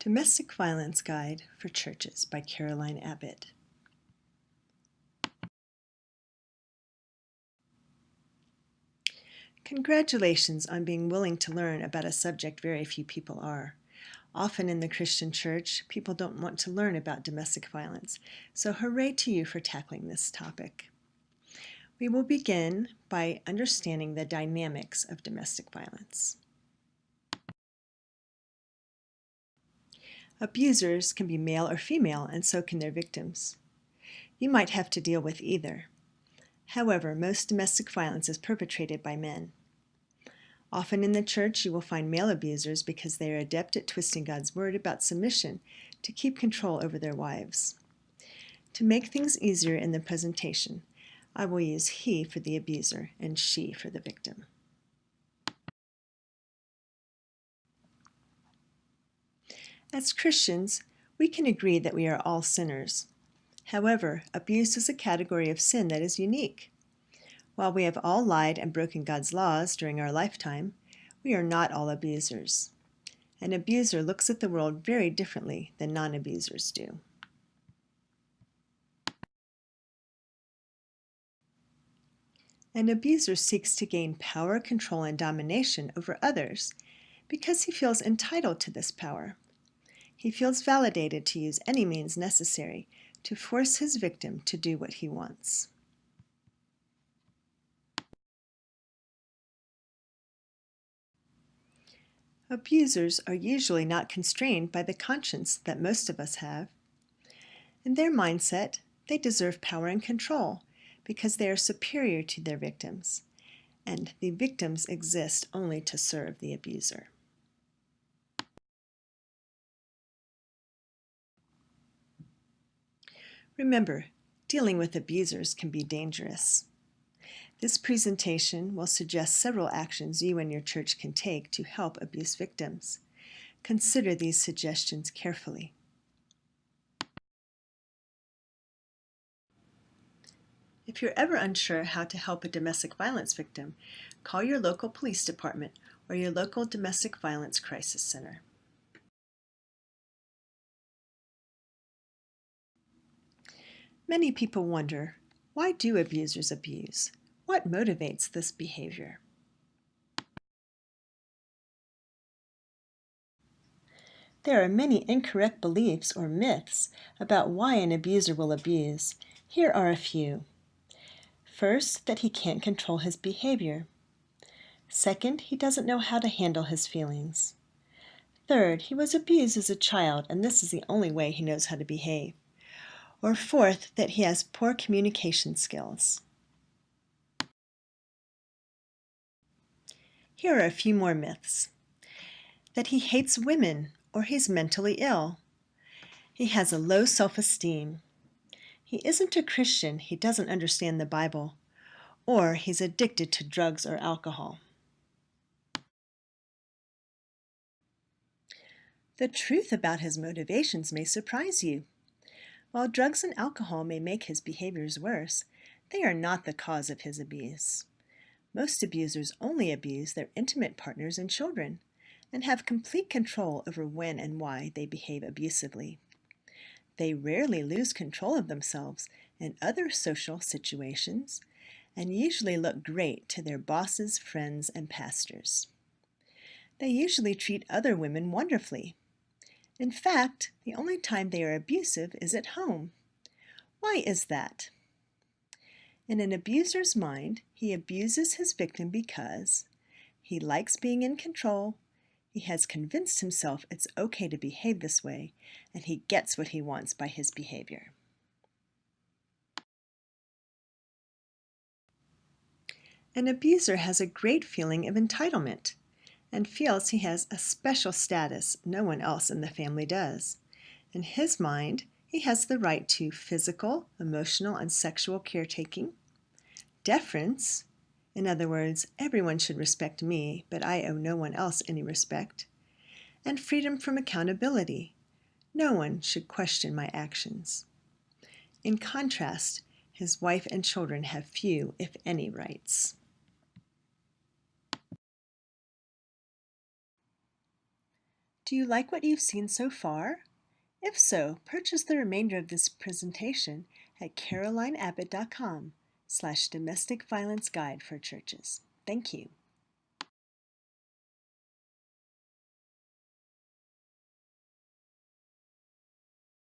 Domestic Violence Guide for Churches by Caroline Abbott. Congratulations on being willing to learn about a subject very few people are. Often in the Christian church, people don't want to learn about domestic violence, so hooray to you for tackling this topic. We will begin by understanding the dynamics of domestic violence. Abusers can be male or female, and so can their victims. You might have to deal with either. However, most domestic violence is perpetrated by men. Often in the church, you will find male abusers because they are adept at twisting God's word about submission to keep control over their wives. To make things easier in the presentation, I will use he for the abuser and she for the victim. As Christians, we can agree that we are all sinners. However, abuse is a category of sin that is unique. While we have all lied and broken God's laws during our lifetime, we are not all abusers. An abuser looks at the world very differently than non-abusers do. An abuser seeks to gain power, control, and domination over others because he feels entitled to this power. He feels validated to use any means necessary to force his victim to do what he wants. Abusers are usually not constrained by the conscience that most of us have. In their mindset, they deserve power and control because they are superior to their victims, and the victims exist only to serve the abuser. Remember, dealing with abusers can be dangerous. This presentation will suggest several actions you and your church can take to help abuse victims. Consider these suggestions carefully. If you're ever unsure how to help a domestic violence victim, call your local police department or your local domestic violence crisis center. Many people wonder, why do abusers abuse? What motivates this behavior? There are many incorrect beliefs or myths about why an abuser will abuse. Here are a few. First, that he can't control his behavior. Second, he doesn't know how to handle his feelings. Third, he was abused as a child and this is the only way he knows how to behave. Or fourth, that he has poor communication skills. Here are a few more myths. That he hates women or he's mentally ill. He has a low self-esteem. He isn't a Christian, he doesn't understand the Bible. Or he's addicted to drugs or alcohol. The truth about his motivations may surprise you. While drugs and alcohol may make his behaviors worse, they are not the cause of his abuse. Most abusers only abuse their intimate partners and children, and have complete control over when and why they behave abusively. They rarely lose control of themselves in other social situations, and usually look great to their bosses, friends, and pastors. They usually treat other women wonderfully. In fact, the only time they are abusive is at home. Why is that? In an abuser's mind, he abuses his victim because he likes being in control, he has convinced himself it's okay to behave this way, and he gets what he wants by his behavior. An abuser has a great feeling of entitlement and feels he has a special status no one else in the family does. In his mind, he has the right to physical, emotional, and sexual caretaking, deference, in other words, everyone should respect me, but I owe no one else any respect, and freedom from accountability. No one should question my actions. In contrast, his wife and children have few, if any, rights. Do you like what you've seen so far? If so, purchase the remainder of this presentation at carolineabbott.com/domestic violence guide for churches. Thank you.